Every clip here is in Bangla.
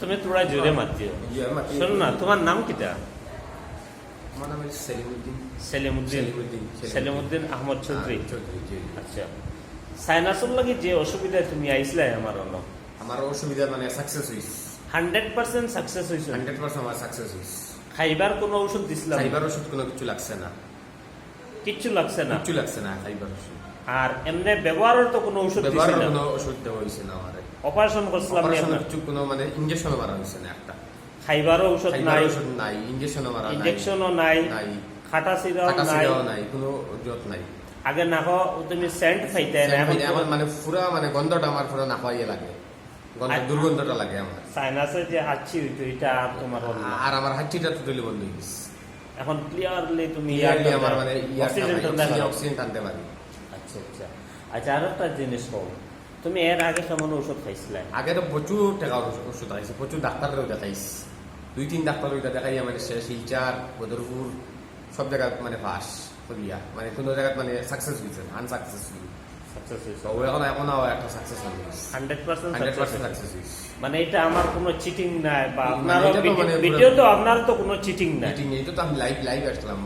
তুমি তোরা জোরে মাতিও। শোনো না, তোমার নাম কিটা? আমার নাম সেলিমউদ্দিন। সেলিমউদ্দিন আহমদ চৌধুরী। জি। আচ্ছা, সাইনাসের লাগি যে অসুবিধা তুমি আইসলে আমার অসুবিধা মানে সাকসেস হইছে, 100% সাকসেস হইছে। 100% আমার সাকসেস হইছে। খাইবার কোনো ওষুধ দিছিলাম? খাইবার ওষুধ কোনো কিছু লাগছে না। কিচ্ছু লাগছে না? কিচ্ছু লাগছে না খাইবার ওষুধ। আর এমনি ব্যবহারের তো কোনো ওষুধ দিছিলাম? ব্যবহারের কোনো ওষুধ দেওয়া হইছে না আমারে। অপারেশন করছিলাম না? অপারেশন কিছু কোনো মানে ইনজেকশনও মারা হইছে না একটা। খাইবারও ওষুধ নাই? খাইবার ওষুধ নাই, ইনজেকশনও মারা নাই। ইনজেকশনও নাই? নাই। খাটা সিরাও নাই, কোনো জট নাই। আগে নাকো তুমি সেন্ট খাইতে না? আমার মানে পুরা মানে গন্ধটা আমার পুরা না পাইয়ে লাগে, দুর্গন্ধটা লাগে আমার। সাইনাসে যে হাঁচি হইতো এটা তোমার হল না? আর আমার হাঁচিটা টোটালি বন্ধ হয়ে গেছে। এখন ক্লিয়ারলি তুমি আমার মানে অক্সিজেন টানতে পারি। আচ্ছা আচ্ছা আচ্ছা। আর একটা জিনিস কও, তুমি এর আগে কেমন ওষুধ খাইছিলে? আগে তো প্রচুর টাকা ওষুধ খাইছি, প্রচুর ডাক্তারেরও দেখাইছি, 2-3 ডাক্তার দেখাইয়া মানে শিলচর, বদরপুর সব জায়গায় মানে পাস করিয়া মানে কোনো জায়গায় মানে সাকসেস হয়েছে, আনসাকসেসফুল। এখন একটা সাকসেস হয়ে গেছে, 100% সাকসেস হয়েছে। মানে এটা আমার কোনো চিটিং নাই বা আপনার মানে ভিডিও তো আপনার তো কোনো চিটিং নাই? এটা তো আমি লাইভ আসলাম,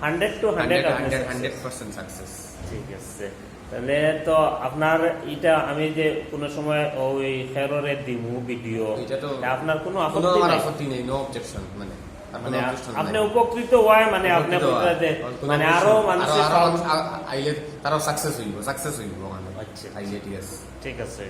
100% সাকসেস। ঠিক আছে, তাহলে তো আপনার এটা আমি যে কোনো সময় ওই ফেররে দিমু ভিডিও, এটা তো আপনার কোনো আপত্তি নেই, নো অবজেকশন। মানে আপনি উপকৃত হয় মানে আপনি মানে আরো মানুষ আইলে তারাও সাকসেস হইব। আচ্ছা, আইলে ঠিক আছে। ঠিক আছে।